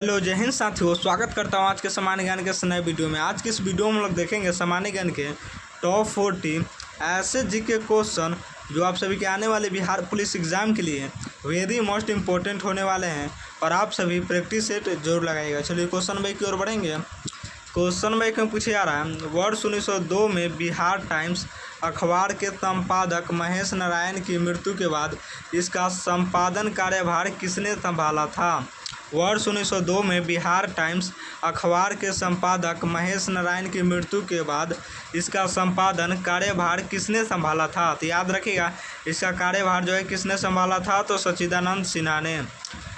Hello जय हिंद साथियों, स्वागत करता हूँ आज के सामान्य ज्ञान के नए वीडियो में। आज की इस वीडियो में हम लोग देखेंगे सामान्य ज्ञान के टॉप 40 ऐसे जीके क्वेश्चन जो आप सभी के आने वाले बिहार पुलिस एग्ज़ाम के लिए वेरी मोस्ट इम्पोर्टेंट होने वाले हैं और आप सभी प्रैक्टिस सेट जरूर लगाइएगा। चलिए क्वेश्चन नंबर की ओर बढ़ेंगे। क्वेश्चन नंबर में पूछे जा रहा है, वर्ष 1902 में बिहार टाइम्स अखबार के संपादक महेश नारायण की मृत्यु के बाद इसका संपादन कार्यभार किसने संभाला था। वर्ष 1902 में बिहार टाइम्स अखबार के संपादक महेश नारायण की मृत्यु के बाद इसका संपादन कार्यभार किसने संभाला था। तो याद रखिएगा, इसका कार्यभार जो है किसने संभाला था, तो सच्चिदानंद सिन्हा ने।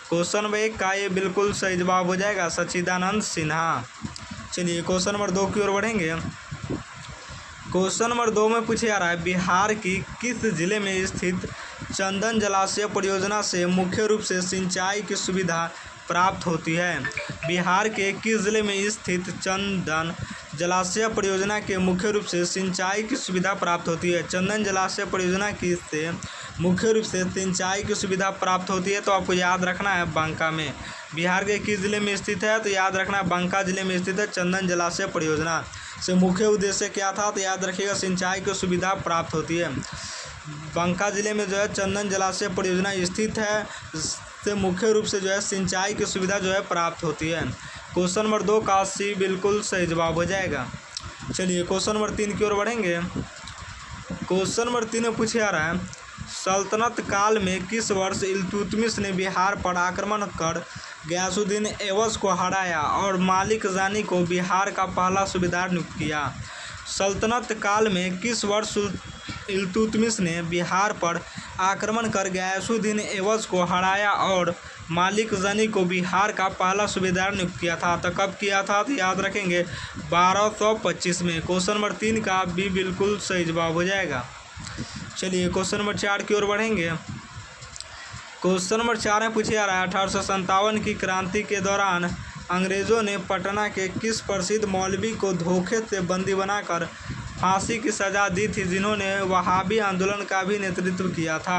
क्वेश्चन नंबर 1 का ये बिल्कुल सही जवाब हो जाएगा, सच्चिदानंद सिन्हा। चलिए क्वेश्चन नंबर 2 की ओर बढ़ेंगे। क्वेश्चन नंबर 2 में पूछा जा रहा है, बिहार की किस जिले में स्थित चंदन जलाशय परियोजना से मुख्य रूप से सिंचाई की सुविधा प्राप्त होती है। बिहार के किस जिले में स्थित चंदन जलाशय परियोजना के मुख्य रूप से सिंचाई की सुविधा प्राप्त होती है। चंदन जलाशय परियोजना की से मुख्य रूप से सिंचाई की सुविधा प्राप्त होती है, तो आपको याद रखना है बांका में। बिहार के किस जिले में स्थित है, तो याद रखना है बांका जिले में स्थित है चंदन जलाशय परियोजना से मुख्य उद्देश्य क्या था, तो याद रखिएगा सिंचाई की सुविधा प्राप्त होती है। बांका जिले में जो है चंदन जलाशय परियोजना स्थित है, से मुख्य रूप से जो है सिंचाई की सुविधा जो है प्राप्त होती है। क्वेश्चन नंबर 2 का सी बिल्कुल सही जवाब हो जाएगा। चलिए क्वेश्चन नंबर 3 की ओर बढ़ेंगे। क्वेश्चन नंबर 3 में पूछा जा रहा है, सल्तनत काल में किस वर्ष इल्तुतमिश ने बिहार पर आक्रमण कर गयासुद्दीन ऐबक को हराया और मालिक जानी को बिहार का पहला सूबेदार नियुक्त किया। सल्तनत काल में किस वर्ष इल्तुतमिश ने बिहार पर आक्रमण कर गयासुद्दीन ऐबक को हराया और मालिक जानी को बिहार का पहला सूबेदार नियुक्त किया था। तो कब किया था, तो याद रखेंगे 1225 में। क्वेश्चन नंबर 3 का भी बिल्कुल सही जवाब हो जाएगा। चलिए क्वेश्चन नंबर 4 की ओर बढ़ेंगे। क्वेश्चन नंबर 4 में पूछा जा रहा है, 1857 की क्रांति के दौरान अंग्रेज़ों ने पटना के किस प्रसिद्ध मौलवी को धोखे से बंदी बनाकर फांसी की सज़ा दी थी, जिन्होंने वहाबी आंदोलन का भी नेतृत्व किया था।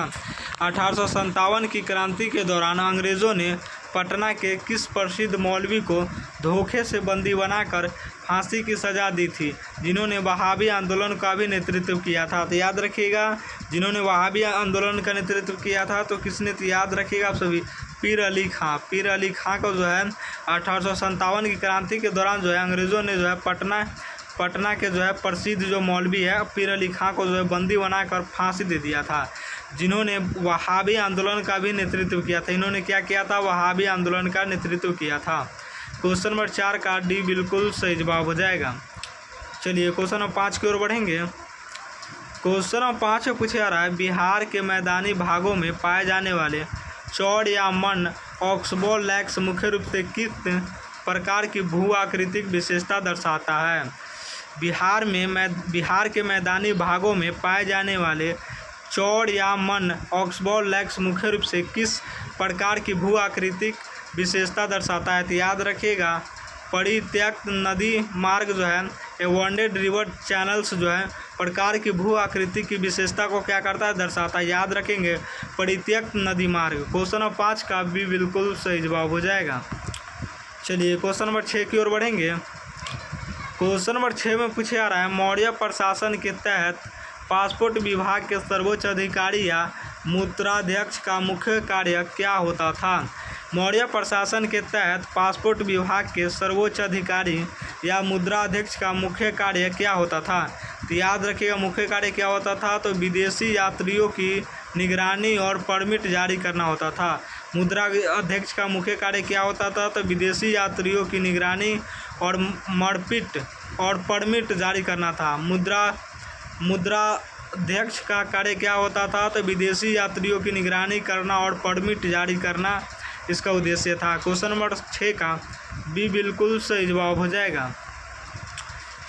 1857 की क्रांति के दौरान अंग्रेज़ों ने पटना के किस प्रसिद्ध मौलवी को धोखे से बंदी बनाकर फांसी की सज़ा दी थी, जिन्होंने वहाबी आंदोलन का भी नेतृत्व किया था। तो याद रखिएगा, जिन्होंने वहाबी आंदोलन का नेतृत्व किया था तो किसने, तो याद रखिएगा आप सभी, पीर अली खां। पीर अली खां को जो है 1857 की क्रांति के दौरान जो है अंग्रेज़ों ने जो है पटना के जो है प्रसिद्ध जो मौलवी है पीर अली खां को जो है बंदी बनाकर फांसी दे दिया था, जिन्होंने वहाबी आंदोलन का भी नेतृत्व किया था। इन्होंने क्या किया था, वहाबी आंदोलन का नेतृत्व किया था। क्वेश्चन नंबर 4 का डी बिल्कुल सही जवाब हो जाएगा। चलिए क्वेश्चन नंबर 5 की ओर बढ़ेंगे। क्वेश्चन नंबर 5 में पूछा जा रहा है, बिहार के मैदानी भागों में पाए जाने वाले चौड़ या मन ऑक्सबो लैक्स मुख्य रूप से किस प्रकार की भू आकृतिक विशेषता दर्शाता है। बिहार के मैदानी भागों में पाए जाने वाले चौड़ या मन ऑक्सबो लैक्स मुख्य रूप से किस प्रकार की भू आकृतिक विशेषता दर्शाता है। तो याद रखिएगा, परित्यक्त नदी मार्ग जो है ये वॉन्डेड रिवर चैनल्स जो है प्रकार की भू आकृति की विशेषता को क्या करता है, दर्शाता है। याद रखेंगे परित्यक्त नदी मार्ग। क्वेश्चन नंबर 5 का भी बिल्कुल सही जवाब हो जाएगा। चलिए क्वेश्चन नंबर 6 की ओर बढ़ेंगे। क्वेश्चन नंबर 6 में पूछा जा रहा है, मौर्य प्रशासन के तहत पासपोर्ट विभाग के सर्वोच्च अधिकारी या मुद्राध्यक्ष का मुख्य कार्य क्या होता था। मौर्य प्रशासन के तहत पासपोर्ट विभाग के सर्वोच्च अधिकारी या मुद्राध्यक्ष का मुख्य कार्य क्या होता था। तो याद रखिएगा मुख्य कार्य क्या होता था, तो विदेशी यात्रियों की निगरानी और परमिट जारी करना होता था। मुद्रा अध्यक्ष का मुख्य कार्य क्या होता था, तो विदेशी यात्रियों की निगरानी और मरपिट और परमिट जारी करना था। मुद्रा अध्यक्ष का कार्य क्या होता था, तो विदेशी यात्रियों की निगरानी करना और परमिट जारी करना इसका उद्देश्य था। क्वेश्चन नंबर 6 का भी बिल्कुल सही जवाब हो जाएगा।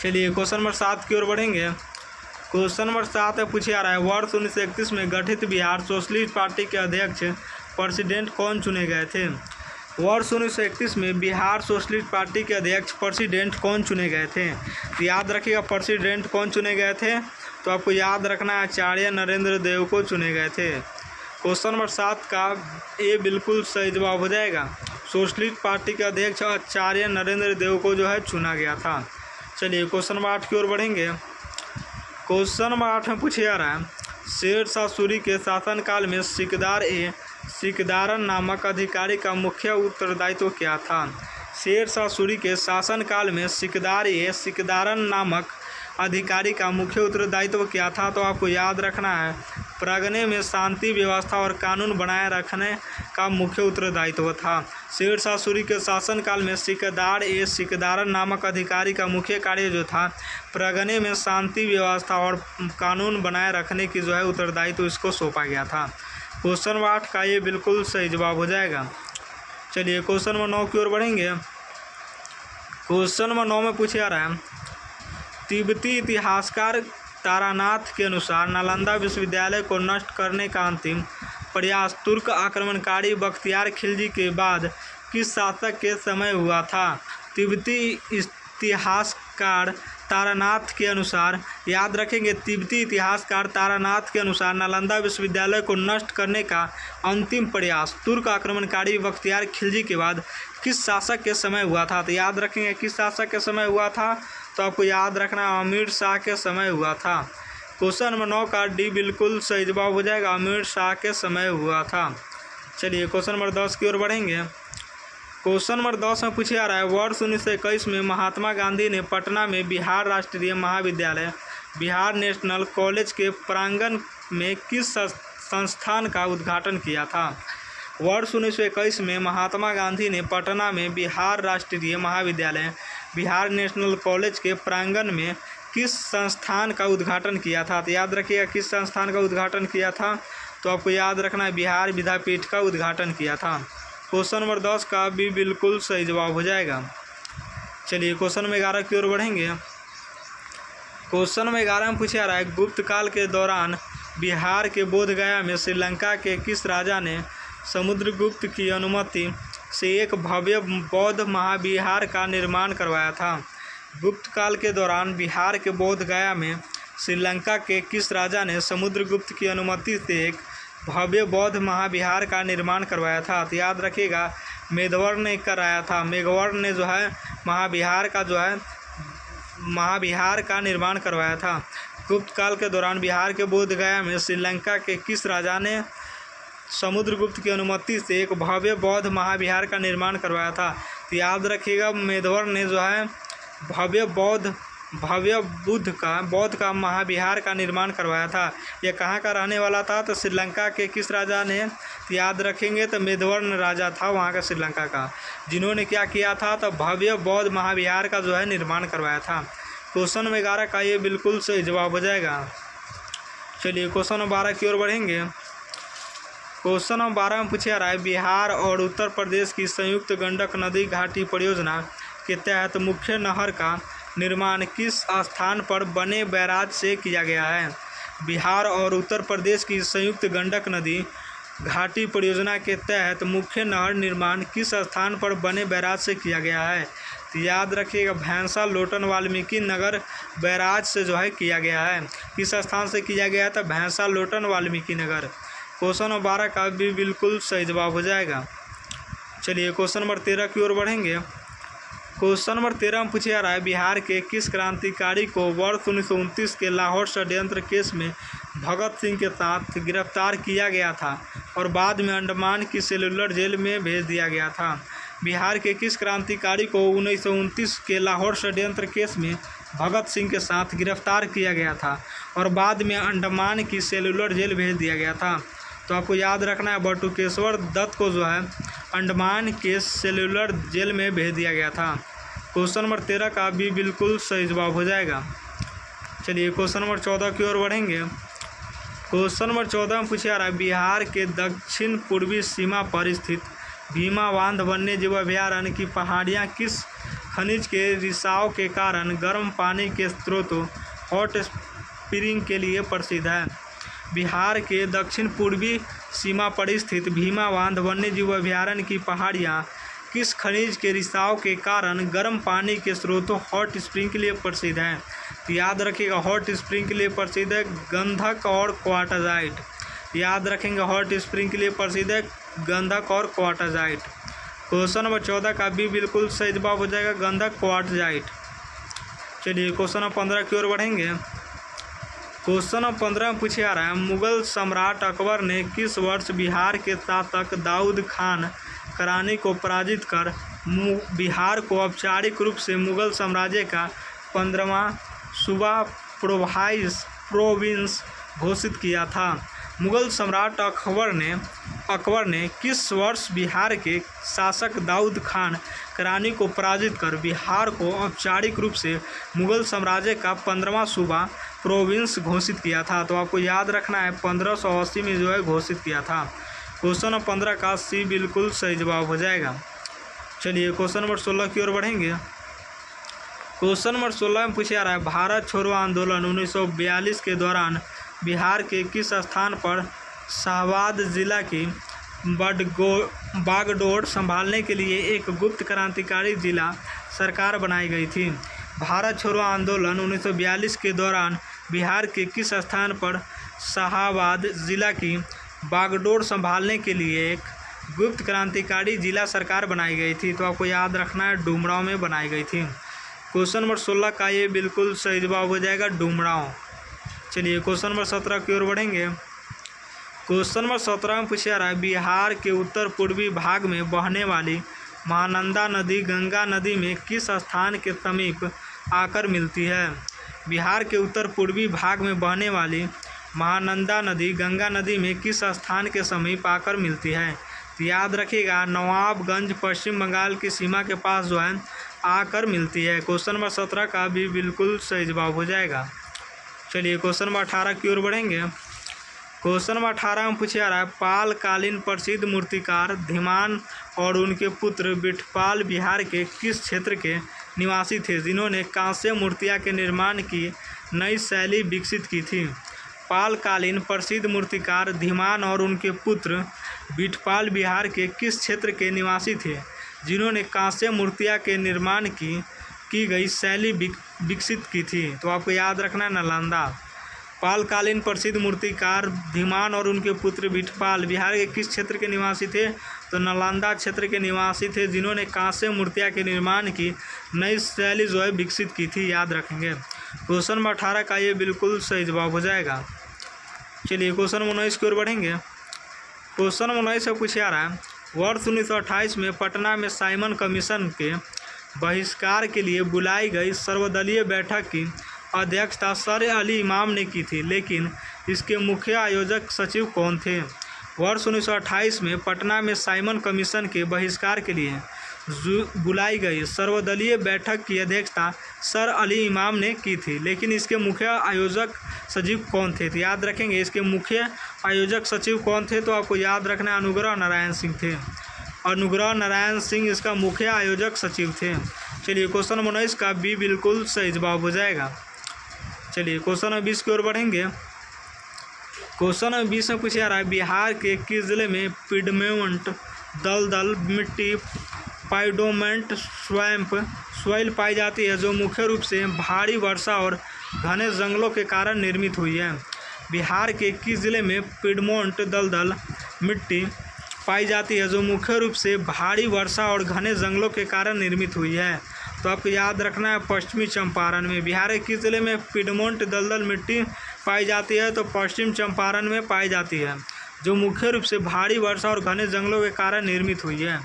चलिए क्वेश्चन नंबर 7 की ओर बढ़ेंगे। क्वेश्चन नंबर 7 में पूछा जा रहा है, वर्ष 1931 में गठित बिहार सोशलिस्ट पार्टी के अध्यक्ष प्रेसिडेंट कौन चुने गए थे। वर्ष 1931 में बिहार सोशलिस्ट पार्टी के अध्यक्ष प्रेसिडेंट कौन चुने गए थे। तो याद रखिएगा प्रेसिडेंट कौन चुने गए थे, तो आपको याद रखना है आचार्य नरेंद्र देव को चुने गए थे। क्वेश्चन नंबर 7 का ए बिल्कुल सही जवाब हो जाएगा। सोशलिस्ट पार्टी के अध्यक्ष आचार्य नरेंद्र देव को जो है चुना गया था। चलिए क्वेश्चन नंबर 8 की ओर बढ़ेंगे। क्वेश्चन नंबर 8 में पूछा जा रहा है, शेर शाह सूरी के शासनकाल में सिकदारन नामक अधिकारी का मुख्य उत्तरदायित्व क्या था। शेर शाह सूरी के शासनकाल में सिकदारन नामक अधिकारी का मुख्य उत्तरदायित्व क्या था। तो आपको याद रखना है, परगने में शांति व्यवस्था और कानून बनाए रखने का मुख्य उत्तरदायित्व था। शेर शाह सूरी के शासनकाल में सिकदारन नामक अधिकारी का मुख्य कार्य जो था, परगने में शांति व्यवस्था और कानून बनाए रखने की जो है उत्तरदायित्व इसको सौंपा गया था। क्वेश्चन नंबर 8 का ये बिल्कुल सही जवाब हो जाएगा। चलिए क्वेश्चन नंबर 9 की ओर बढ़ेंगे। क्वेश्चन नंबर 9 में पूछा जा रहा है, तिब्बती इतिहासकार तारानाथ के अनुसार नालंदा विश्वविद्यालय को नष्ट करने का अंतिम प्रयास तुर्क आक्रमणकारी बख्तियार खिलजी के बाद किस शासक के समय हुआ था। तिब्बती इतिहासकार तारानाथ के अनुसार, याद रखेंगे, तिब्बती इतिहासकार तारानाथ के अनुसार नालंदा विश्वविद्यालय को नष्ट करने का अंतिम प्रयास तुर्क आक्रमणकारी बख्तियार खिलजी के बाद किस शासक के समय हुआ था। तो याद रखेंगे किस शासक के समय हुआ था, तो आपको याद रखना अमीर शाह के समय हुआ था। क्वेश्चन नंबर 9 का डी बिल्कुल सही जवाब हो जाएगा, अमीर शाह के समय हुआ था। चलिए क्वेश्चन नंबर 10 की ओर बढ़ेंगे। क्वेश्चन नंबर 10 में पूछा जा रहा है, वर्ष 1921 में महात्मा गांधी ने पटना में बिहार राष्ट्रीय महाविद्यालय बिहार नेशनल कॉलेज के प्रांगण में किस संस्थान का उद्घाटन किया था। वर्ष 1921 में महात्मा गांधी ने पटना में बिहार राष्ट्रीय महाविद्यालय बिहार नेशनल कॉलेज के प्रांगण में किस संस्थान का उद्घाटन किया था। तो याद रखिएगा किस संस्थान का उद्घाटन किया था, तो आपको याद रखना है बिहार विद्यापीठ का उद्घाटन किया था। क्वेश्चन नंबर 10 का भी बिल्कुल सही जवाब हो जाएगा। चलिए क्वेश्चन नंबर 11 की ओर बढ़ेंगे। क्वेश्चन नंबर 11 में पूछा जा रहा है, गुप्त काल के दौरान बिहार के बोधगया में श्रीलंका के किस राजा ने समुद्रगुप्त की अनुमति से एक भव्य बौद्ध महाविहार का निर्माण करवाया था। गुप्त काल के दौरान बिहार के बोधगया में श्रीलंका के किस राजा ने समुद्रगुप्त की अनुमति से एक भव्य बौद्ध महाविहार का निर्माण करवाया था। तो याद रखिएगा मेघवर्ण ने कराया था। मेघवर्ण ने जो है महाविहार का निर्माण करवाया था। गुप्त काल के दौरान बिहार के बोधगया में श्रीलंका के किस राजा ने समुद्रगुप्त की अनुमति से एक भव्य बौद्ध महाविहार का निर्माण करवाया था। तो याद रखिएगा मेघवर्ण ने जो है भव्य बौद्ध का महाविहार का निर्माण करवाया था। यह कहाँ का रहने वाला था, तो श्रीलंका के किस राजा ने, तो याद रखेंगे तो मेघवर्ण राजा था वहाँ का श्रीलंका का, जिन्होंने क्या किया था, तो भव्य बौद्ध महाविहार का जो है निर्माण करवाया था। क्वेश्चन नंबर 11 का ये बिल्कुल सही जवाब हो जाएगा। चलिए क्वेश्चन नंबर 12 की ओर बढ़ेंगे। क्वेश्चन नंबर 12 में पूछा जा रहा है, बिहार और उत्तर प्रदेश की संयुक्त गंडक नदी घाटी परियोजना के तहत मुख्य नहर का निर्माण किस स्थान पर बने बैराज से किया गया है। बिहार और उत्तर प्रदेश की संयुक्त गंडक नदी घाटी परियोजना के तहत मुख्य नहर निर्माण किस स्थान पर बने बैराज से किया गया है। तो याद रखिएगा भैंसा लोटन वाल्मीकि नगर बैराज से जो है किया गया है। किस स्थान से किया गया था, भैंसा लोटन वाल्मीकि नगर। क्वेश्चन नंबर 12 का भी बिल्कुल सही जवाब हो जाएगा। चलिए क्वेश्चन नंबर 13 की ओर बढ़ेंगे। क्वेश्चन नंबर 13 में पूछा जा रहा है, बिहार के किस क्रांतिकारी को वर्ष 1929 के लाहौर षड्यंत्र केस में भगत सिंह के साथ गिरफ्तार किया गया था और बाद में अंडमान की सेलुलर जेल में भेज दिया गया था। बिहार के किस क्रांतिकारी को 1929 के लाहौर षड्यंत्र केस में भगत सिंह के साथ गिरफ्तार किया गया था और बाद में अंडमान की सेलुलर जेल भेज दिया गया था। तो आपको याद रखना है बटुकेश्वर दत्त को जो है अंडमान के सेलुलर जेल में भेज दिया गया था। क्वेश्चन नंबर 13 का भी बिल्कुल सही जवाब हो जाएगा। चलिए क्वेश्चन नंबर 14 की ओर बढ़ेंगे। क्वेश्चन नंबर 14 में पूछा जा रहा है, बिहार के दक्षिण पूर्वी सीमा पर स्थित भीमा बांध वन्यजीव अभयारण्य की पहाड़ियाँ किस खनिज के रिसाव के कारण गर्म पानी के स्रोतों हॉट स्प्रिंग के लिए प्रसिद्ध है। बिहार के दक्षिण पूर्वी सीमा पर स्थित भीमा बांध वन्यजीव अभयारण्य की पहाड़ियाँ किस खनिज के रिसाव के कारण गर्म पानी के स्रोतों हॉट स्प्रिंग के लिए प्रसिद्ध हैं। तो याद रखिएगा हॉट स्प्रिंग के लिए प्रसिद्ध है गंधक और क्वार्टजाइट। याद रखेंगे हॉट स्प्रिंग के लिए प्रसिद्ध है गंधक और क्वार्टजाइट। क्वेश्चन नंबर 14 का भी बिल्कुल सही जवाब हो जाएगा गंधक क्वार्टजाइट। चलिए क्वेश्चन नंबर 15 की ओर बढ़ेंगे। क्वेश्चन नंबर 15 में पूछा रहा है मुगल सम्राट अकबर ने किस वर्ष बिहार के शासक दाऊद खान करानी को पराजित कर बिहार को औपचारिक रूप से मुगल साम्राज्य का 15वां सूबा प्रोविंस घोषित किया था। मुगल सम्राट अकबर ने किस वर्ष बिहार के शासक दाऊद खान करानी को पराजित कर बिहार को औपचारिक रूप से मुगल साम्राज्य का 15वां सूबा प्रोविंस घोषित किया था? तो आपको याद रखना है 1580 में जो है घोषित किया था। क्वेश्चन नंबर 15 का सी बिल्कुल सही जवाब हो जाएगा। चलिए क्वेश्चन नंबर 16 की ओर बढ़ेंगे। क्वेश्चन नंबर 16 में पूछा रहा है भारत छोड़ो आंदोलन 1942 के दौरान बिहार के किस स्थान पर शाहाबाद जिला की बागडोर संभालने के लिए एक गुप्त क्रांतिकारी जिला सरकार बनाई गई थी? भारत छोड़ो आंदोलन 1942 के दौरान बिहार के किस स्थान पर शाहाबाद जिला की बागडोर संभालने के लिए एक गुप्त क्रांतिकारी जिला सरकार बनाई गई थी? तो आपको याद रखना है डुमरांव में बनाई गई थी। क्वेश्चन नंबर 16 का ये बिल्कुल सही जवाब हो जाएगा डुमरांव। चलिए क्वेश्चन नंबर 17 की ओर बढ़ेंगे। क्वेश्चन नंबर 17 में पूछा रहा है बिहार के उत्तर पूर्वी भाग में बहने वाली महानंदा नदी गंगा नदी में किस स्थान के समीप आकर मिलती है? बिहार के उत्तर पूर्वी भाग में बहने वाली महानंदा नदी गंगा नदी में किस स्थान के समीप आकर मिलती है? तो याद रखिएगा नवाबगंज पश्चिम बंगाल की सीमा के पास जो है आकर मिलती है। क्वेश्चन नंबर 17 का भी बिल्कुल सही जवाब हो जाएगा। चलिए क्वेश्चन नंबर 18 की ओर बढ़ेंगे। क्वेश्चन नंबर 18 में पूछा रहा है पाल कालीन प्रसिद्ध मूर्तिकार धीमान और उनके पुत्र बिठपाल बिहार के किस क्षेत्र के निवासी थे जिन्होंने कांस्य मूर्तियाँ के निर्माण की नई शैली विकसित की थी? पालकालीन प्रसिद्ध मूर्तिकार धीमान और उनके पुत्र बिठपाल बिहार के किस क्षेत्र के निवासी थे जिन्होंने कांस्य मूर्तियाँ के निर्माण की गई शैली विकसित की थी? तो आपको याद रखना है नालंदा। पालकालीन प्रसिद्ध मूर्तिकार धीमान और उनके पुत्र बिठपाल बिहार के किस क्षेत्र के निवासी थे? तो नालंदा क्षेत्र के निवासी थे जिन्होंने कांस्य मूर्तियाँ के निर्माण की नई शैली जो है विकसित की थी। याद रखेंगे। क्वेश्चन नंबर 18 का ये बिल्कुल सही जवाब हो जाएगा। चलिए क्वेश्चन नंबर 19 की ओर बढ़ेंगे। क्वेश्चन नंबर 19 से पूछा रहा है वर्ष 1928 में पटना में साइमन कमीशन के बहिष्कार के लिए बुलाई गई सर्वदलीय बैठक की अध्यक्षता सर अली इमाम ने की थी, लेकिन इसके मुख्य आयोजक सचिव कौन थे? वर्ष 1928 में पटना में साइमन कमीशन के बहिष्कार के लिए बुलाई गई सर्वदलीय बैठक की अध्यक्षता सर अली इमाम ने की थी, लेकिन इसके मुख्य आयोजक सचिव कौन थे? तो याद रखेंगे इसके मुख्य आयोजक सचिव कौन थे? तो आपको याद रखना अनुग्रह नारायण सिंह थे। अनुग्रह नारायण सिंह इसका मुख्य आयोजक सचिव थे। चलिए क्वेश्चन नंबर 19 का भी बिल्कुल सही जवाब हो जाएगा। चलिए क्वेश्चन नंबर 20 की ओर बढ़ेंगे। क्वेश्चन नंबर 20 में पूछा रहा है बिहार के किस जिले में पिडमेंट दलदल मिट्टी पाइडोमेंट स्वैल पाई जाती है जो मुख्य रूप से भारी वर्षा और घने जंगलों के कारण निर्मित हुई है? बिहार के किस जिले में पिडमोंट दलदल मिट्टी पाई जाती है जो मुख्य रूप से भारी वर्षा और घने जंगलों के कारण निर्मित हुई है? तो आपको याद रखना है पश्चिमी चंपारण में। बिहार के किस जिले में पिडमोंट दलदल मिट्टी पाई जाती है? तो पश्चिम चंपारण में पाई जाती है जो मुख्य रूप से भारी वर्षा और घने जंगलों के कारण निर्मित हुई है।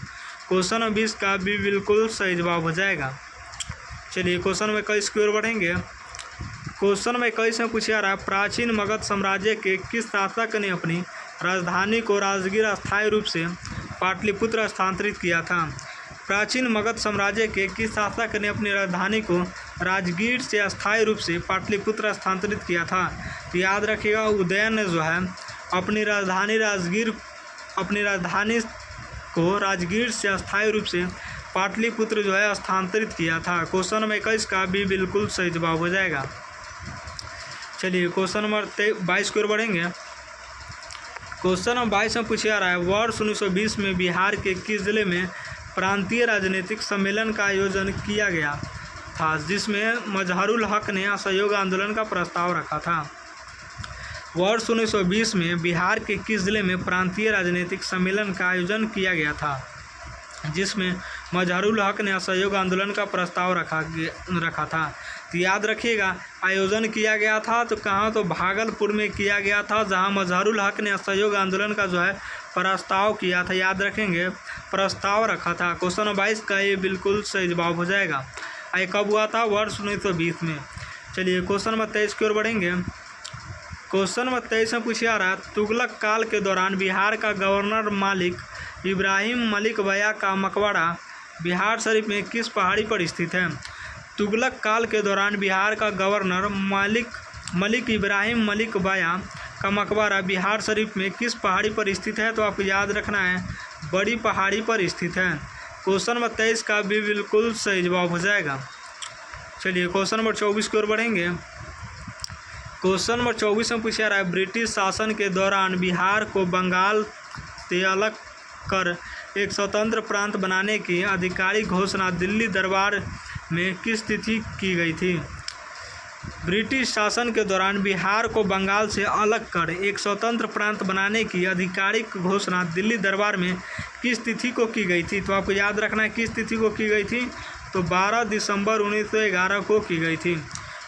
क्वेश्चन नंबर 20 का भी बिल्कुल सही जवाब हो जाएगा। चलिए क्वेश्चन नंबर 21 की ओर बढ़ेंगे। क्वेश्चन नंबर 21 में पूछा रहा है प्राचीन मगध साम्राज्य के किस शासक ने अपनी राजधानी को राजगीर अस्थायी रूप से पाटलिपुत्र स्थानांतरित किया था? प्राचीन मगध साम्राज्य के किस शासक ने अपनी राजधानी को राजगीर से अस्थायी रूप से पाटलिपुत्र स्थानांतरित किया था? तो याद रखिएगा उदयन ने जो है अपनी राजधानी को राजगीर से अस्थायी रूप से पाटलिपुत्र जो है स्थानांतरित किया था। क्वेश्चन नंबर 21 का भी बिल्कुल सही जवाब हो जाएगा। चलिए क्वेश्चन नंबर 22 की ओर बढ़ेंगे। क्वेश्चन नंबर 22 में पूछा रहा है वर्ष 1920 में बिहार के किस जिले में प्रांतीय राजनीतिक सम्मेलन का आयोजन किया गया था जिसमें मजहरुल हक ने असहयोग आंदोलन का प्रस्ताव रखा था? वर्ष 1920 में बिहार के किस जिले में प्रांतीय राजनीतिक सम्मेलन का आयोजन किया गया था, जिसमें मजहरुल हक ने असहयोग आंदोलन का प्रस्ताव रखा था। तो याद रखिएगा, आयोजन किया गया था तो कहाँ, तो भागलपुर में किया गया था, जहाँ मजहरुल हक ने असहयोग आंदोलन का जो है प्रस्ताव किया था। याद रखेंगे, प्रस्ताव रखा था। क्वेश्चन 22 का ये बिल्कुल सही जवाब हो जाएगा। ये कब हुआ था? वर्ष 1920 में। चलिए क्वेश्चन नंबर 23 की ओर बढ़ेंगे। क्वेश्चन नंबर 23 में पूछा रहा, तुगलक काल के दौरान बिहार का गवर्नर मलिक इब्राहिम मलिक बया का मकबरा बिहार शरीफ में किस पहाड़ी पर स्थित है? तुगलक काल के दौरान बिहार का गवर्नर मलिक इब्राहिम मलिक बया का मकबरा बिहार शरीफ में किस पहाड़ी पर स्थित है? तो आपको याद रखना है, बड़ी पहाड़ी पर स्थित है। क्वेश्चन नंबर 23 का भी बिल्कुल सही जवाब हो जाएगा। चलिए क्वेश्चन नंबर 24 की ओर बढ़ेंगे। क्वेश्चन नंबर 24 में पूछा रहा है, ब्रिटिश शासन के दौरान बिहार को बंगाल से अलग कर एक स्वतंत्र प्रांत बनाने की आधिकारिक घोषणा दिल्ली दरबार में किस तिथि की गई थी? ब्रिटिश शासन के दौरान बिहार को बंगाल से अलग कर एक स्वतंत्र प्रांत बनाने की आधिकारिक घोषणा दिल्ली दरबार में किस तिथि को की गई थी? तो आपको याद रखना है किस तिथि को की गई थी, तो 12 दिसंबर 1911 को की गई थी।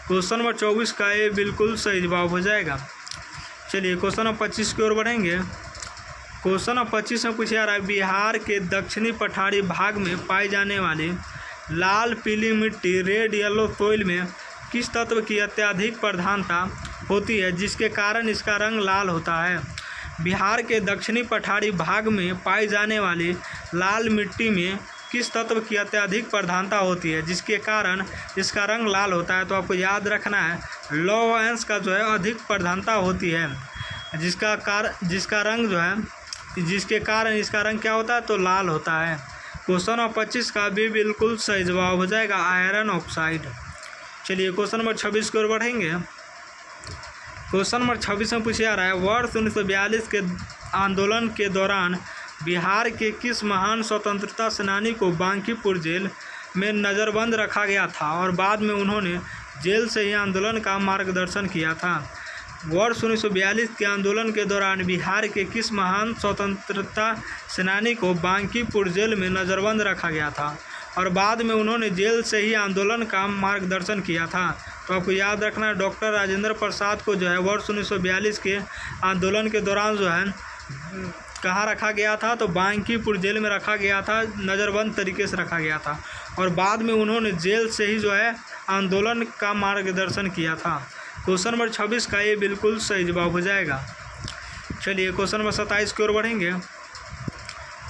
क्वेश्चन नंबर 24 का ये बिल्कुल सही जवाब हो जाएगा। चलिए क्वेश्चन नंबर 25 की ओर बढ़ेंगे। क्वेश्चन नंबर 25 में पूछा रहा है, बिहार के दक्षिणी पठारी भाग में पाई जाने वाली लाल पीली मिट्टी रेड येलो सोइल में किस तत्व की अत्यधिक प्रधानता होती है, जिसके कारण इसका रंग लाल होता है? बिहार के दक्षिणी पठारी भाग में पाई जाने वाली लाल मिट्टी में किस तत्व की अत्यधिक प्रधानता होती है, जिसके कारण इसका रंग लाल होता है? तो आपको याद रखना है, लौह अंश का जो है अधिक प्रधानता होती है, जिसका रंग जो है, जिसके कारण इसका रंग क्या होता है, तो लाल होता है। क्वेश्चन नंबर 25 का भी बिल्कुल सही जवाब हो जाएगा, आयरन ऑक्साइड। चलिए क्वेश्चन नंबर 26 की ओर बढ़ेंगे। क्वेश्चन नंबर 26 में पूछा रहा है, वर्ष 1942 के आंदोलन के दौरान बिहार के किस महान स्वतंत्रता सेनानी को बांकीपुर जेल में नज़रबंद रखा गया था और बाद में उन्होंने जेल से ही आंदोलन का मार्गदर्शन किया था? वर्ष 1942 के आंदोलन के दौरान बिहार के किस महान स्वतंत्रता सेनानी को बांकीपुर जेल में नज़रबंद रखा गया था और बाद में उन्होंने जेल से ही आंदोलन का मार्गदर्शन किया था? तो आपको याद रखना है, डॉक्टर राजेंद्र प्रसाद को जो है वर्ष 1942 के आंदोलन के दौरान जो है कहाँ रखा गया था, तो बांकीपुर जेल में रखा गया था, नज़रबंद तरीके से रखा गया था और बाद में उन्होंने जेल से ही जो है आंदोलन का मार्गदर्शन किया था। क्वेश्चन नंबर 26 का ये बिल्कुल सही जवाब हो जाएगा। चलिए क्वेश्चन नंबर 27 की ओर बढ़ेंगे।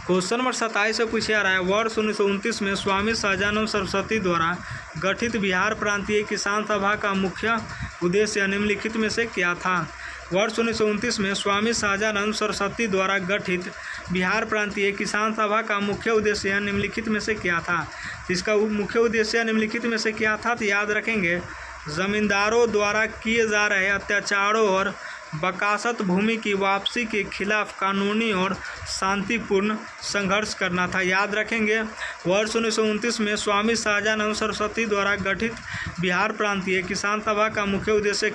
क्वेश्चन नंबर 27 से पूछा रहा है, वर्ष 1929 में स्वामी सहजानंद सरस्वती द्वारा गठित बिहार प्रांतीय किसान सभा का मुख्य उद्देश्य निम्नलिखित में से क्या था? वर्ष 1929 में स्वामी सहजानंद सरस्वती द्वारा गठित बिहार प्रांतीय किसान सभा का मुख्य उद्देश्य निम्नलिखित में से क्या था? इसका मुख्य उद्देश्य निम्नलिखित में से क्या था? तो याद रखेंगे, जमींदारों द्वारा किए जा रहे अत्याचारों और बकासत भूमि की वापसी के खिलाफ कानूनी और शांतिपूर्ण संघर्ष करना था। याद रखेंगे, वर्ष 1929 में स्वामी सहजानंद सरस्वती द्वारा गठित बिहार प्रांतीय किसान सभा का मुख्य उद्देश्य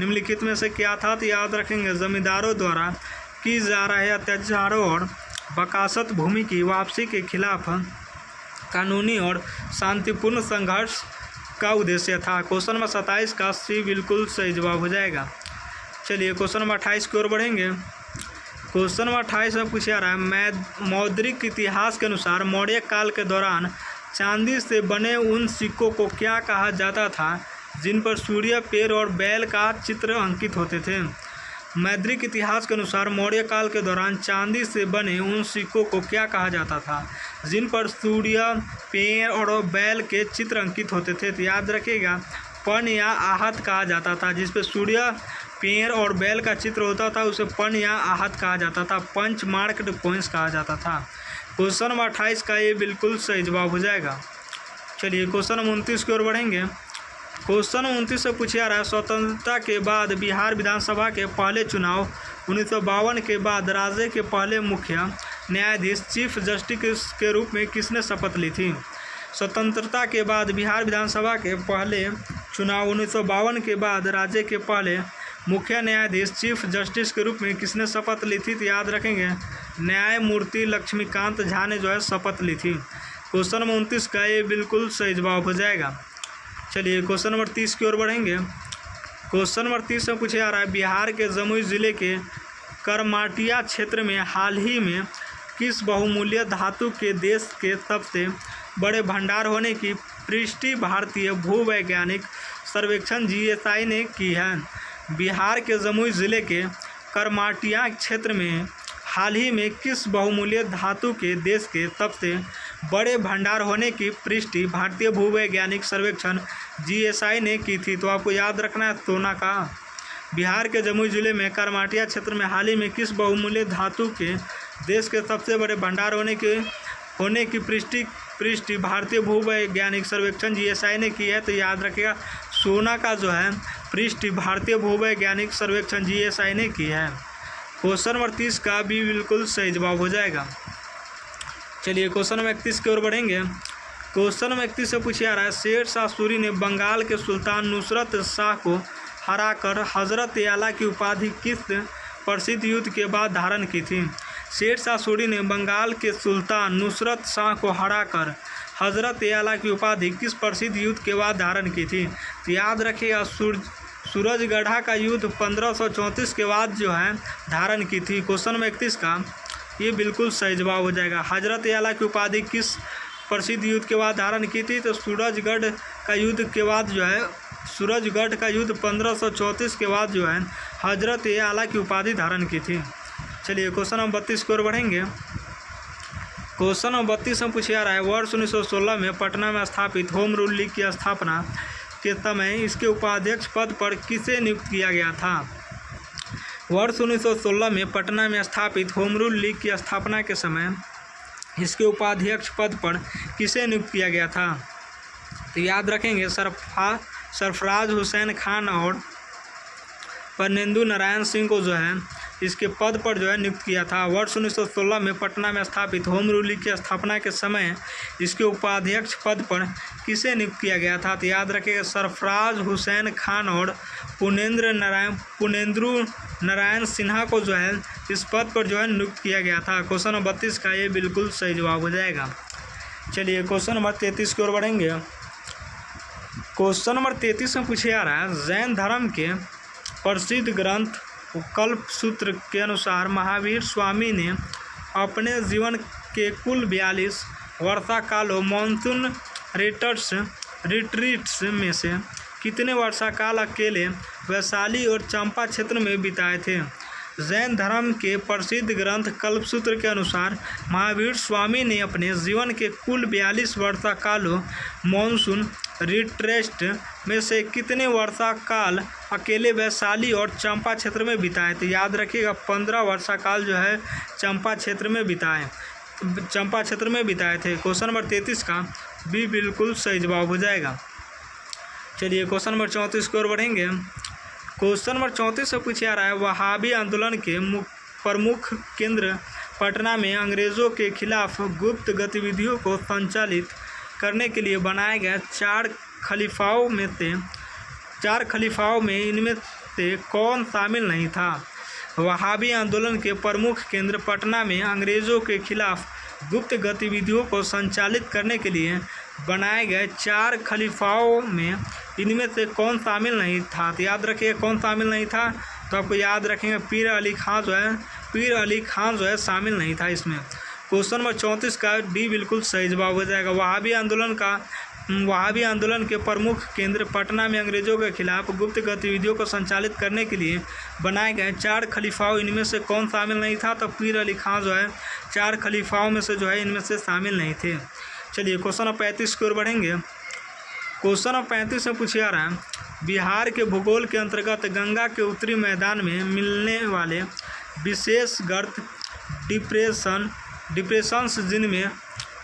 निम्नलिखित में से क्या था? तो याद रखेंगे, जमींदारों द्वारा की जा रहे अत्याचारों और बकासत भूमि की वापसी के खिलाफ कानूनी और शांतिपूर्ण संघर्ष का उद्देश्य था। क्वेश्चन नंबर 27 का सी बिल्कुल सही जवाब हो जाएगा। चलिए क्वेश्चन नंबर 28 की ओर बढ़ेंगे। क्वेश्चन नंबर 28 में पूछा रहा है, मौद्रिक इतिहास के अनुसार मौर्य काल के दौरान चांदी से बने उन सिक्कों को क्या कहा जाता था जिन पर सूर्य, पेड़ और बैल का चित्र अंकित होते थे? मौद्रिक इतिहास के अनुसार मौर्य काल के दौरान चांदी से बने उन सिक्कों को क्या कहा जाता था जिन पर सूर्य, पेड़ और बैल के चित्र अंकित होते थे? तो याद रखिएगा, पन या आहत कहा जाता था। जिस पे सूर्य, पेड़ और बैल का चित्र होता था उसे पन या आहत कहा जाता था, पंच मार्क्ड कॉइन्स कहा जाता था। क्वेश्चन नंबर 28 का ये बिल्कुल सही जवाब हो जाएगा। चलिए क्वेश्चन नंबर 29 की ओर बढ़ेंगे। क्वेश्चन 29 से पूछा रहा है, स्वतंत्रता के बाद बिहार विधानसभा के पहले चुनाव 1952 के बाद राज्य के पहले मुख्य न्यायाधीश चीफ जस्टिस के रूप में किसने शपथ ली थी? स्वतंत्रता के बाद बिहार विधानसभा के पहले चुनाव 1952 के बाद राज्य के पहले मुख्य न्यायाधीश चीफ जस्टिस के रूप में किसने शपथ ली थी? तो याद रखेंगे न्यायमूर्ति लक्ष्मीकांत झा ने जो है शपथ ली थी। क्वेश्चन नंबर 29 का ये बिल्कुल सही जवाब हो जाएगा। चलिए क्वेश्चन नंबर 30 की ओर बढ़ेंगे। क्वेश्चन नंबर 30 में पूछा जा रहा है, बिहार के जमुई जिले के करमाटिया क्षेत्र में हाल ही में किस बहुमूल्य धातु के देश के सबसे बड़े भंडार होने की पुष्टि भारतीय भूवैज्ञानिक सर्वेक्षण GSI ने की है? बिहार के जमुई जिले के करमाटिया क्षेत्र में हाल ही में किस बहुमूल्य धातु के देश के सबसे बड़े भंडार होने की पुष्टि भारतीय भूवैज्ञानिक सर्वेक्षण GSI ने की थी? तो आपको याद रखना है सोना का। बिहार के जमुई जिले में करमाटिया क्षेत्र में हाल ही में किस बहुमूल्य धातु के देश के सबसे बड़े भंडार होने की पुष्टि भारतीय भूवैज्ञानिक सर्वेक्षण GSI ने की है? तो याद रखिएगा सोना का जो है पुष्टि भारतीय भूवैज्ञानिक सर्वेक्षण GSI ने की है। क्वेश्चन नंबर 30 का भी बिल्कुल सही जवाब हो जाएगा। चलिए क्वेश्चन नंबर 31 की ओर बढ़ेंगे। क्वेश्चन नंबर 31 से पूछा जा रहा है, शेर शाह सूरी ने बंगाल के सुल्तान नुसरत शाह को हराकर हजरत आला की उपाधि किस प्रसिद्ध युद्ध के बाद धारण की थी? शेर शाह सूरी ने बंगाल के सुल्तान नुसरत शाह को हराकर हजरत आला की उपाधि किस प्रसिद्ध युद्ध के बाद धारण की थी? तो याद रखिएगा सूरजगढ़ा का युद्ध 1534 के बाद जो है धारण की थी। क्वेश्चन नंबर 31 का ये बिल्कुल सही जवाब हो जाएगा। हजरत आला की उपाधि किस प्रसिद्ध युद्ध के बाद धारण की थी? तो सूरजगढ़ का युद्ध के बाद जो है सूरजगढ़ का युद्ध 1534 के बाद जो है हजरत आला की उपाधि धारण की थी। चलिए क्वेश्चन नंबर 32 की ओर बढ़ेंगे। क्वेश्चन नंबर 32 में पूछा जा रहा है, वर्ष 1916 में पटना में स्थापित होम रूल लीग की स्थापना के समय इसके उपाध्यक्ष पद पर किसे नियुक्त किया गया था? वर्ष 1916 में पटना में स्थापित होम रूल लीग की स्थापना के समय इसके उपाध्यक्ष पद पर किसे नियुक्त किया गया था? तो याद रखेंगे सरफराज हुसैन खान और परनेंदु नारायण सिंह को जो है इसके पद पर जो है नियुक्त किया था। वर्ष 1916 में पटना में स्थापित होम रूल लीग की स्थापना के समय इसके उपाध्यक्ष पद पर किसे नियुक्त किया गया था? तो याद रखिएगा सरफराज हुसैन खान और पुनेंद्रु नारायण सिन्हा को जो है इस पद पर जो है नियुक्त किया गया था। क्वेश्चन नंबर 32 का ये बिल्कुल सही जवाब हो जाएगा। चलिए क्वेश्चन नंबर 33 की ओर बढ़ेंगे। क्वेश्चन नंबर 33 में पूछा जा रहा है, जैन धर्म के प्रसिद्ध ग्रंथ कल्पसूत्र के अनुसार महावीर स्वामी ने अपने जीवन के कुल 42 वर्षाकालों मानसून रिट्रीट्स में से कितने वर्षाकाल अकेले वैशाली और चंपा क्षेत्र में बिताए थे? जैन धर्म के प्रसिद्ध ग्रंथ कल्पसूत्र के अनुसार महावीर स्वामी ने अपने जीवन के कुल 42 वर्षाकालों मानसून रिट्रेस्ट में से कितने वर्षाकाल अकेले वैशाली और चंपा क्षेत्र में बिताए थे? याद रखिएगा 15 वर्षाकाल जो है चंपा क्षेत्र में बिताए थे। क्वेश्चन नंबर 33 का भी बिल्कुल सही जवाब हो जाएगा। चलिए क्वेश्चन नंबर 34 की ओर बढ़ेंगे। क्वेश्चन नंबर 34 से पूछा जा रहा है, वहाबी आंदोलन के प्रमुख केंद्र पटना में अंग्रेज़ों के खिलाफ गुप्त गतिविधियों को संचालित करने के लिए बनाए गए 4 खलीफाओं में इनमें से कौन शामिल नहीं था? वहाबी आंदोलन के प्रमुख केंद्र पटना में अंग्रेज़ों के खिलाफ गुप्त गतिविधियों को संचालित करने के लिए बनाए गए 4 खलीफाओं में इनमें से कौन शामिल नहीं था? तो याद रखिए कौन शामिल नहीं था? तो आपको याद रखेंगे पीर अली खान जो है शामिल नहीं था इसमें। क्वेश्चन नंबर 34 का डी बिल्कुल सही जवाब हो जाएगा। वहाबी आंदोलन के प्रमुख केंद्र पटना में अंग्रेज़ों के खिलाफ गुप्त गतिविधियों को संचालित करने के लिए बनाए गए 4 खलीफाओं इनमें से कौन शामिल नहीं था? तो पीर अली खान जो है 4 खलीफाओं में से जो है इनमें से शामिल नहीं थे। चलिए क्वेश्चन नंबर 35 की ओर बढ़ेंगे। क्वेश्चन नंबर 35 में पूछा जा रहा है, बिहार के भूगोल के अंतर्गत गंगा के उत्तरी मैदान में मिलने वाले विशेष गर्त डिप्रेशंस जिनमें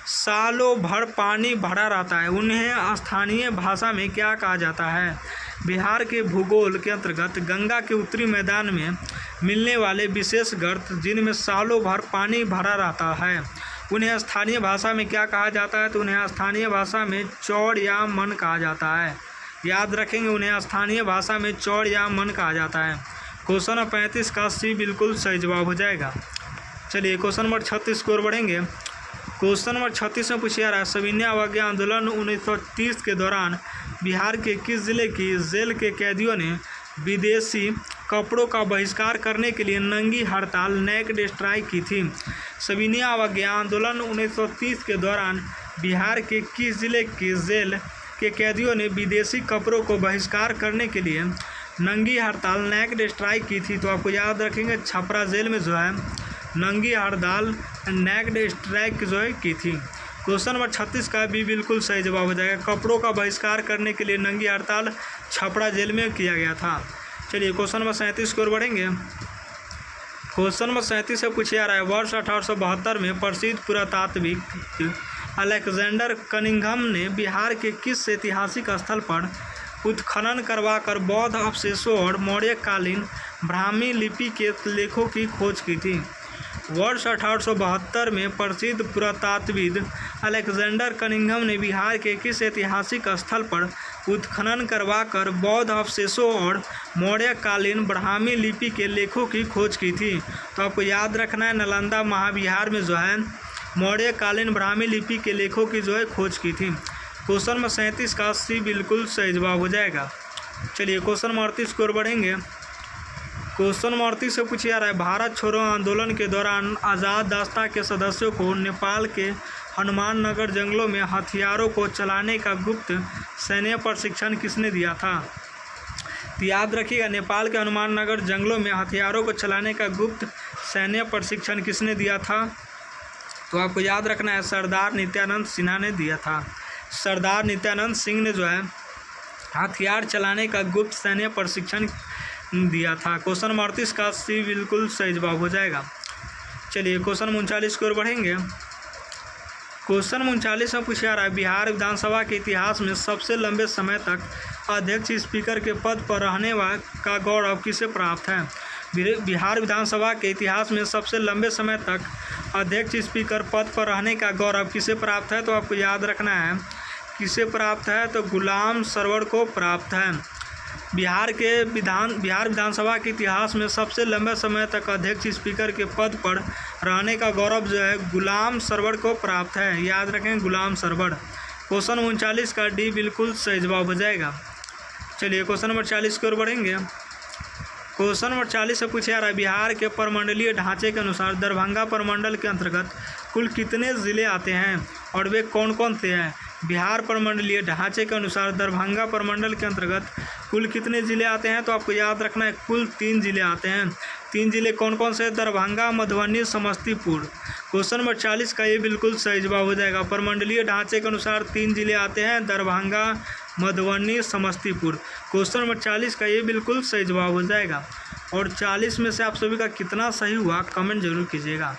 सालों भर पानी भरा रहता है उन्हें स्थानीय भाषा में क्या कहा जाता है? बिहार के भूगोल के अंतर्गत गंगा के उत्तरी मैदान में मिलने वाले विशेष गर्त जिनमें सालों भर पानी भरा रहता है उन्हें स्थानीय भाषा में क्या कहा जाता है? तो उन्हें स्थानीय भाषा में चौड़ या मन कहा जाता है। याद रखेंगे उन्हें स्थानीय भाषा में चौड़ या मन कहा जाता है। क्वेश्चन नंबर 35 का सी बिल्कुल सही जवाब हो जाएगा। चलिए क्वेश्चन नंबर 36 की ओर बढ़ेंगे। क्वेश्चन नंबर 36 में पूछा जा रहा है, सविनय अवज्ञा आंदोलन 1930 के दौरान बिहार के किस जिले की जेल के कैदियों ने विदेशी कपड़ों का बहिष्कार करने के लिए नंगी हड़ताल नेकेड स्ट्राइक की थी? सविनय अवज्ञा आंदोलन 1930 के दौरान बिहार के किस जिले की जेल के कैदियों ने विदेशी कपड़ों को बहिष्कार करने के लिए नंगी हड़ताल नेकेड स्ट्राइक की थी? तो आपको याद रखेंगे छपरा जेल में जो है नंगी हड़ताल नेकेड स्ट्राइक जो है की थी। क्वेश्चन नंबर 36 का भी बिल्कुल सही जवाब हो जाएगा। कपड़ों का बहिष्कार करने के लिए नंगी हड़ताल छपरा जेल में किया गया था। चलिए क्वेश्चन नंबर 37 की ओर बढ़ेंगे। क्वेश्चन नंबर 37 से पूछा जा रहा है, वर्ष 1872 में प्रसिद्ध पुरातात्विक अलेक्जेंडर कनिंघम ने बिहार के किस ऐतिहासिक स्थल पर उत्खनन करवाकर बौद्ध अवशेषों और मौर्यकालीन ब्राह्मी लिपि के लेखों की खोज की थी? वर्ष 1872 में प्रसिद्ध पुरातात्विद अलेक्जेंडर कनिंघम ने बिहार के किस ऐतिहासिक स्थल पर उत्खनन करवाकर बौद्ध अवशेषों और मौर्यकालीन ब्राह्मी लिपि के लेखों की खोज की थी? तो आपको याद रखना है नालंदा महाविहार में जो है मौर्यकालीन ब्राह्मी लिपि के लेखों की जो है खोज की थी। क्वेश्चन नंबर 37 का सी बिल्कुल सही जवाब हो जाएगा। चलिए क्वेश्चन नंबर 38 की ओर बढ़ेंगे। क्वेश्चन नंबर 38 से पूछा जा रहा है, भारत छोड़ो आंदोलन के दौरान आज़ाद दास्ता के सदस्यों को नेपाल के हनुमान नगर जंगलों में हथियारों को चलाने का गुप्त सैन्य प्रशिक्षण किसने दिया था? तो याद रखिएगा नेपाल के हनुमान नगर जंगलों में हथियारों को चलाने का गुप्त सैन्य प्रशिक्षण किसने दिया था? तो आपको याद रखना है सरदार नित्यानंद सिन्हा ने दिया था। सरदार नित्यानंद सिंह ने जो है हथियार चलाने का गुप्त सैन्य प्रशिक्षण दिया था। क्वेश्चन नंबर 38 का सी बिल्कुल सही जवाब हो जाएगा। चलिए क्वेश्चन 39 की ओर बढ़ेंगे। क्वेश्चन 39 में पूछा जा रहा है, बिहार विधानसभा के इतिहास में सबसे लंबे समय तक अध्यक्ष स्पीकर के पद पर रहने का गौरव किसे प्राप्त है? बिहार विधानसभा के इतिहास में सबसे लंबे समय तक अध्यक्ष स्पीकर पद पर रहने का गौरव किसे प्राप्त है? तो आपको याद रखना है किसे प्राप्त है, तो गुलाम सरवर को प्राप्त है। बिहार विधानसभा के इतिहास में सबसे लंबे समय तक अध्यक्ष स्पीकर के पद पर रहने का गौरव जो है गुलाम सरवर को प्राप्त है। याद रखें गुलाम सरवर। क्वेश्चन 39 का डी बिल्कुल सही जवाब हो जाएगा। चलिए क्वेश्चन नंबर 40 की ओर बढ़ेंगे। क्वेश्चन नंबर 40 से पूछा जा रहा है, बिहार के प्रमंडलीय ढांचे के अनुसार दरभंगा प्रमंडल के अंतर्गत कुल कितने ज़िले आते हैं और वे कौन कौन से हैं? बिहार प्रमंडलीय ढांचे के अनुसार दरभंगा प्रमंडल के अंतर्गत कुल कितने ज़िले आते हैं? तो आपको याद रखना है कुल 3 ज़िले आते हैं। 3 ज़िले कौन कौन से? दरभंगा, मधुबनी, समस्तीपुर। क्वेश्चन नंबर 40 का ये बिल्कुल सही जवाब हो जाएगा। प्रमंडलीय ढांचे के अनुसार 3 ज़िले आते हैं, दरभंगा, मधुबनी, समस्तीपुर। क्वेश्चन नंबर 40 का ये बिल्कुल सही जवाब हो जाएगा। और 40 में से आप सभी का कितना सही हुआ कमेंट जरूर कीजिएगा।